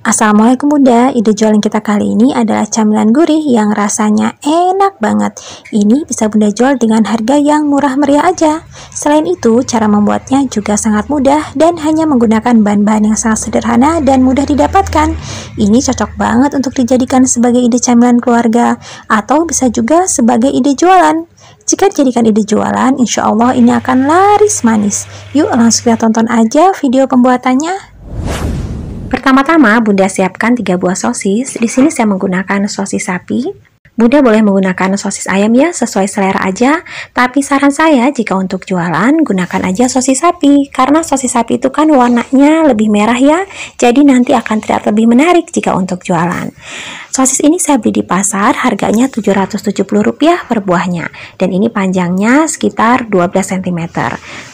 Assalamualaikum Bunda, ide jualan kita kali ini adalah camilan gurih yang rasanya enak banget. Ini bisa Bunda jual dengan harga yang murah meriah aja. Selain itu, cara membuatnya juga sangat mudah dan hanya menggunakan bahan-bahan yang sangat sederhana dan mudah didapatkan. Ini cocok banget untuk dijadikan sebagai ide camilan keluarga atau bisa juga sebagai ide jualan. Jika dijadikan ide jualan, insya Allah ini akan laris manis. Yuk langsung kita tonton aja video pembuatannya. Pertama-tama, Bunda siapkan 3 buah sosis. Di sini saya menggunakan sosis sapi. Bunda boleh menggunakan sosis ayam ya, sesuai selera aja. Tapi saran saya, jika untuk jualan, gunakan aja sosis sapi. Karena sosis sapi itu kan warnanya lebih merah ya, jadi nanti akan terlihat lebih menarik jika untuk jualan. Sosis ini saya beli di pasar, harganya Rp770 per buahnya. Dan ini panjangnya sekitar 12 cm.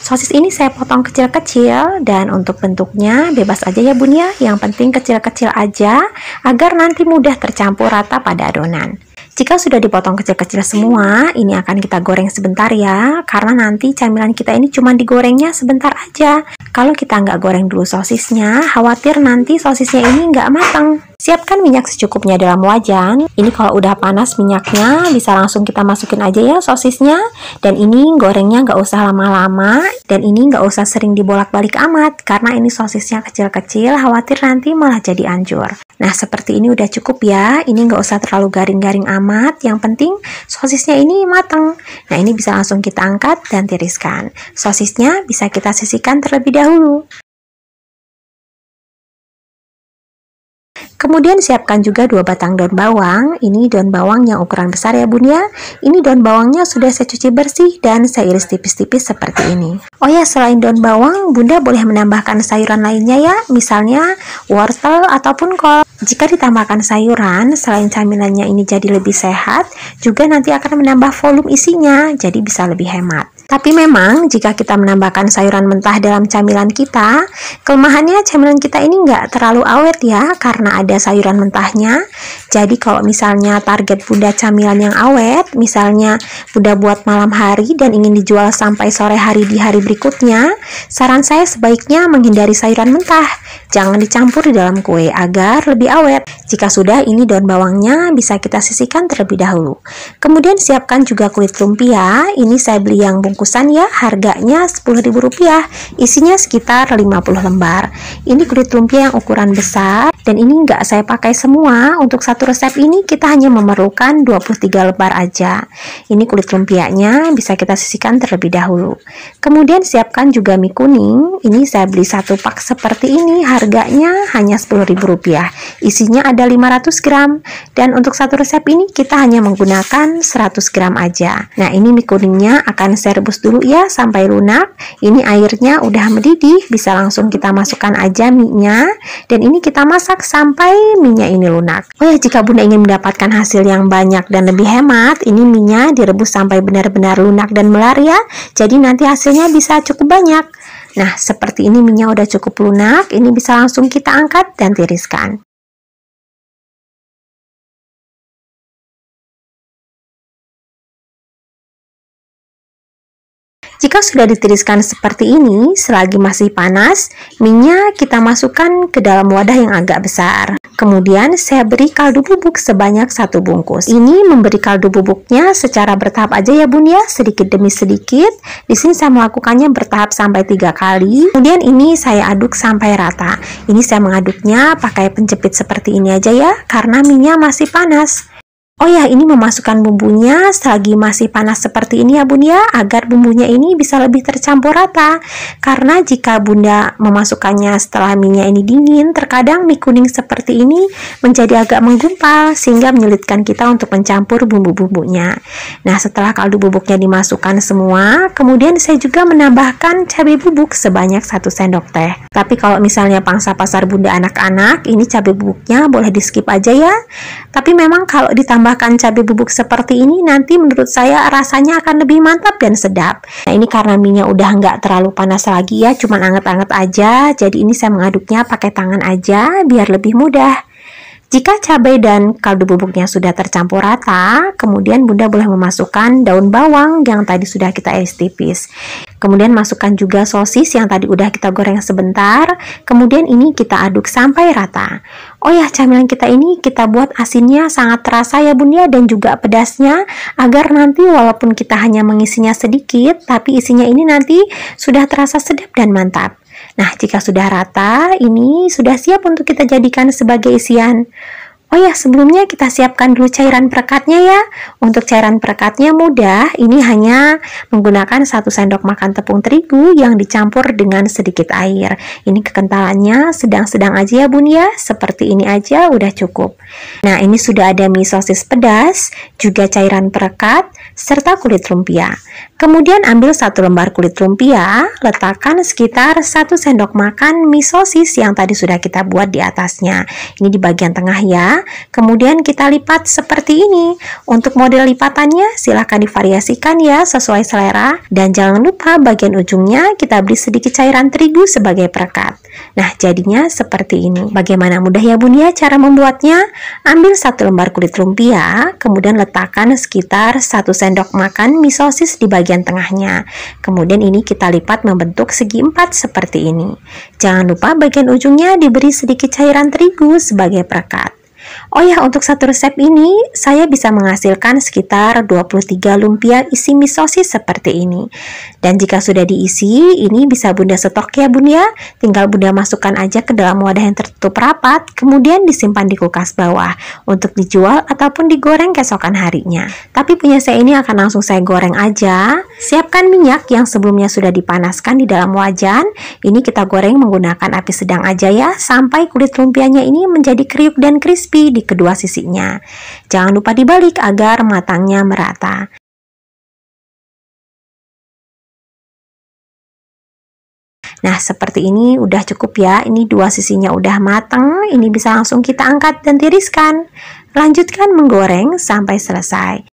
Sosis ini saya potong kecil-kecil, dan untuk bentuknya bebas aja ya Bun ya. Yang penting kecil-kecil aja, agar nanti mudah tercampur rata pada adonan. Jika sudah dipotong kecil-kecil semua, ini akan kita goreng sebentar ya, karena nanti camilan kita ini cuma digorengnya sebentar aja. Kalau kita nggak goreng dulu sosisnya, khawatir nanti sosisnya ini nggak matang. Siapkan minyak secukupnya dalam wajan. Ini kalau udah panas minyaknya, bisa langsung kita masukin aja ya sosisnya. Dan ini gorengnya nggak usah lama-lama, dan ini nggak usah sering dibolak-balik amat, karena ini sosisnya kecil-kecil, khawatir nanti malah jadi hancur. Nah, seperti ini udah cukup ya. Ini nggak usah terlalu garing-garing amat. Yang penting sosisnya ini matang. Nah, ini bisa langsung kita angkat dan tiriskan. Sosisnya bisa kita sisihkan terlebih dahulu. Kemudian siapkan juga 2 batang daun bawang. Ini daun bawang yang ukuran besar ya Bun ya. Ini daun bawangnya sudah saya cuci bersih dan saya iris tipis-tipis seperti ini. Oh ya, selain daun bawang, Bunda boleh menambahkan sayuran lainnya ya. Misalnya wortel ataupun kol. Jika ditambahkan sayuran, selain camilannya ini jadi lebih sehat, juga nanti akan menambah volume isinya, jadi bisa lebih hemat. Tapi memang jika kita menambahkan sayuran mentah dalam camilan kita, kelemahannya camilan kita ini nggak terlalu awet ya, karena ada sayuran mentahnya. Jadi kalau misalnya target Bunda camilan yang awet, misalnya Bunda buat malam hari dan ingin dijual sampai sore hari di hari berikutnya, saran saya sebaiknya menghindari sayuran mentah. Jangan dicampur di dalam kue agar lebih awet. Jika sudah, ini daun bawangnya bisa kita sisihkan terlebih dahulu. Kemudian siapkan juga kulit lumpia. Ini saya beli yang bungkusan ya, harganya Rp10.000. Isinya sekitar 50 lembar. Ini kulit lumpia yang ukuran besar, dan ini nggak saya pakai semua. Untuk satu resep ini kita hanya memerlukan 23 lembar aja. Ini kulit lumpianya bisa kita sisihkan terlebih dahulu. Kemudian siapkan juga mie kuning. Ini saya beli 1 pak seperti ini, harganya hanya Rp10.000. Isinya ada 500 gram. Dan untuk satu resep ini kita hanya menggunakan 100 gram aja. Nah, ini mie kuningnya akan saya rebus dulu ya sampai lunak. Ini airnya udah mendidih, bisa langsung kita masukkan aja mie-nya. Dan ini kita masak sampai mie-nya ini lunak. Oh ya, jika Bunda ingin mendapatkan hasil yang banyak dan lebih hemat, ini mie-nya direbus sampai benar-benar lunak dan melar ya. Jadi nanti hasilnya bisa cukup banyak. Nah, seperti ini mie-nya udah cukup lunak, ini bisa langsung kita angkat dan tiriskan. Jika sudah ditiriskan seperti ini, selagi masih panas, mie-nya kita masukkan ke dalam wadah yang agak besar. Kemudian saya beri kaldu bubuk sebanyak 1 bungkus. Ini memberi kaldu bubuknya secara bertahap aja ya Bun ya, sedikit demi sedikit. Di sini saya melakukannya bertahap sampai 3 kali. Kemudian ini saya aduk sampai rata. Ini saya mengaduknya pakai penjepit seperti ini aja ya, karena mie-nya masih panas. Oh ya, ini memasukkan bumbunya selagi masih panas seperti ini ya Bun ya, agar bumbunya ini bisa lebih tercampur rata. Karena jika Bunda memasukkannya setelah mie-nya ini dingin, terkadang mie kuning seperti ini menjadi agak menggumpal, sehingga menyulitkan kita untuk mencampur bumbu-bumbunya. Nah, setelah kaldu bubuknya dimasukkan semua, kemudian saya juga menambahkan cabai bubuk sebanyak 1 sendok teh. Tapi kalau misalnya pangsa pasar Bunda anak-anak, ini cabai bubuknya boleh di skip aja ya. Tapi memang kalau ditambahkan cabai bubuk seperti ini, nanti menurut saya rasanya akan lebih mantap dan sedap. Nah, ini karena mie-nya udah nggak terlalu panas lagi ya, cuman anget-anget aja. Jadi ini saya mengaduknya pakai tangan aja biar lebih mudah. Jika cabai dan kaldu bubuknya sudah tercampur rata, kemudian Bunda boleh memasukkan daun bawang yang tadi sudah kita iris tipis. Kemudian masukkan juga sosis yang tadi udah kita goreng sebentar. Kemudian ini kita aduk sampai rata. Oh ya, camilan kita ini kita buat asinnya sangat terasa ya Bunda, dan juga pedasnya, agar nanti walaupun kita hanya mengisinya sedikit, tapi isinya ini nanti sudah terasa sedap dan mantap. Nah, jika sudah rata, ini sudah siap untuk kita jadikan sebagai isian. Oh ya, sebelumnya kita siapkan dulu cairan perekatnya ya. Untuk cairan perekatnya mudah, ini hanya menggunakan 1 sendok makan tepung terigu yang dicampur dengan sedikit air. Ini kekentalannya sedang-sedang aja ya Bun ya, seperti ini aja udah cukup. Nah, ini sudah ada mie sosis pedas, juga cairan perekat, serta kulit lumpia. Kemudian ambil 1 lembar kulit lumpia, letakkan sekitar 1 sendok makan mie sosis yang tadi sudah kita buat di atasnya. Ini di bagian tengah ya. Kemudian kita lipat seperti ini. Untuk model lipatannya silahkan divariasikan ya sesuai selera. Dan jangan lupa bagian ujungnya kita beri sedikit cairan terigu sebagai perekat. Nah, jadinya seperti ini. Bagaimana mudah ya Bun ya cara membuatnya? Ambil 1 lembar kulit lumpia, kemudian letakkan sekitar 1 sendok makan mie sosis di bagian tengahnya. Kemudian ini kita lipat membentuk segi 4 seperti ini. Jangan lupa bagian ujungnya diberi sedikit cairan terigu sebagai perekat. Oh ya, untuk satu resep ini saya bisa menghasilkan sekitar 23 lumpia isi mie sosis seperti ini. Dan jika sudah diisi, ini bisa Bunda stok ya Bun ya. Tinggal Bunda masukkan aja ke dalam wadah yang tertutup rapat, kemudian disimpan di kulkas bawah untuk dijual ataupun digoreng keesokan harinya. Tapi punya saya ini akan langsung saya goreng aja. Siapkan minyak yang sebelumnya sudah dipanaskan di dalam wajan. Ini kita goreng menggunakan api sedang aja ya, sampai kulit lumpianya ini menjadi kriuk dan crispy di kedua sisinya. Jangan lupa dibalik agar matangnya merata. Nah, seperti ini udah cukup ya. Ini dua sisinya udah matang. Ini bisa langsung kita angkat dan tiriskan. Lanjutkan menggoreng sampai selesai.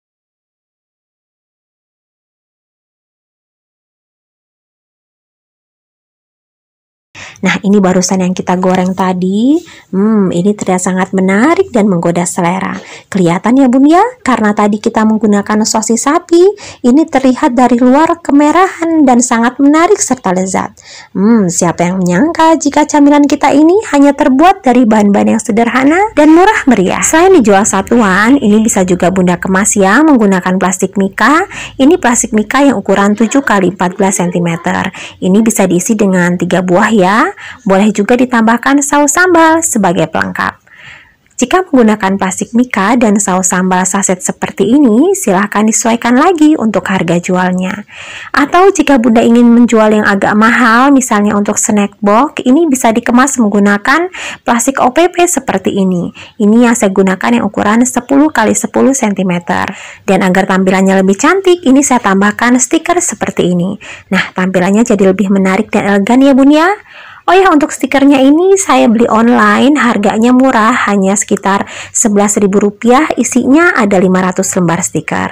Nah, ini barusan yang kita goreng tadi. Ini terlihat sangat menarik dan menggoda selera. Kelihatan ya Bun ya, karena tadi kita menggunakan sosis sapi, ini terlihat dari luar kemerahan dan sangat menarik serta lezat. Siapa yang menyangka jika camilan kita ini hanya terbuat dari bahan-bahan yang sederhana dan murah meriah. Selain dijual satuan, ini bisa juga Bunda kemas ya menggunakan plastik mika. Ini plastik mika yang ukuran 7 x 14 cm. Ini bisa diisi dengan 3 buah ya. Boleh juga ditambahkan saus sambal sebagai pelengkap. Jika menggunakan plastik mika dan saus sambal saset seperti ini, silahkan disesuaikan lagi untuk harga jualnya. Atau jika Bunda ingin menjual yang agak mahal, misalnya untuk snack box, ini bisa dikemas menggunakan plastik OPP seperti ini. Ini yang saya gunakan yang ukuran 10 x 10 cm. Dan agar tampilannya lebih cantik, ini saya tambahkan stiker seperti ini. Nah, tampilannya jadi lebih menarik dan elegan ya Bun ya. Oh ya, untuk stikernya ini saya beli online, harganya murah, hanya sekitar Rp11.000, isinya ada 500 lembar stiker.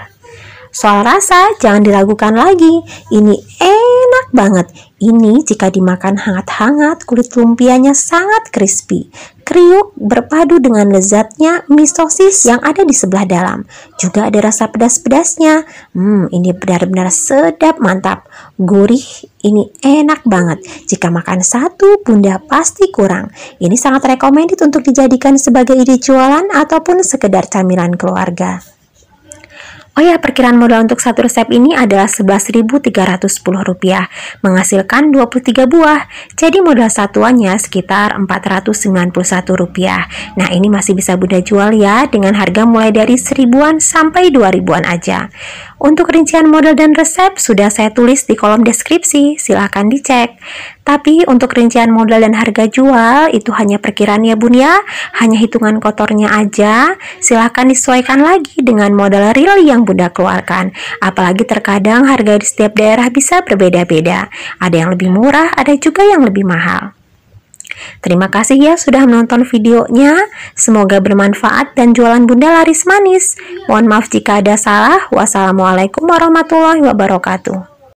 Soal rasa, jangan diragukan lagi, ini enak banget. Ini jika dimakan hangat-hangat, kulit lumpianya sangat crispy, kriuk berpadu dengan lezatnya mie sosis yang ada di sebelah dalam. Juga ada rasa pedas-pedasnya. Ini benar-benar sedap, mantap, gurih, ini enak banget. Jika makan satu, Bunda pasti kurang. Ini sangat recommended untuk dijadikan sebagai ide jualan ataupun sekedar camilan keluarga. Oh ya, perkiraan modal untuk satu resep ini adalah Rp11.310, menghasilkan 23 buah. Jadi modal satuannya sekitar Rp491. Nah, ini masih bisa Bunda jual ya, dengan harga mulai dari 1000-an sampai 2000-an aja. Untuk rincian modal dan resep sudah saya tulis di kolom deskripsi, silahkan dicek. Tapi untuk rincian modal dan harga jual itu hanya perkiraan ya Bun ya, hanya hitungan kotornya aja. Silahkan disesuaikan lagi dengan modal real yang Bunda keluarkan. Apalagi terkadang harga di setiap daerah bisa berbeda-beda. Ada yang lebih murah, ada juga yang lebih mahal. Terima kasih ya sudah menonton videonya. Semoga bermanfaat dan jualan Bunda laris manis. Mohon maaf jika ada salah. Wassalamualaikum warahmatullahi wabarakatuh.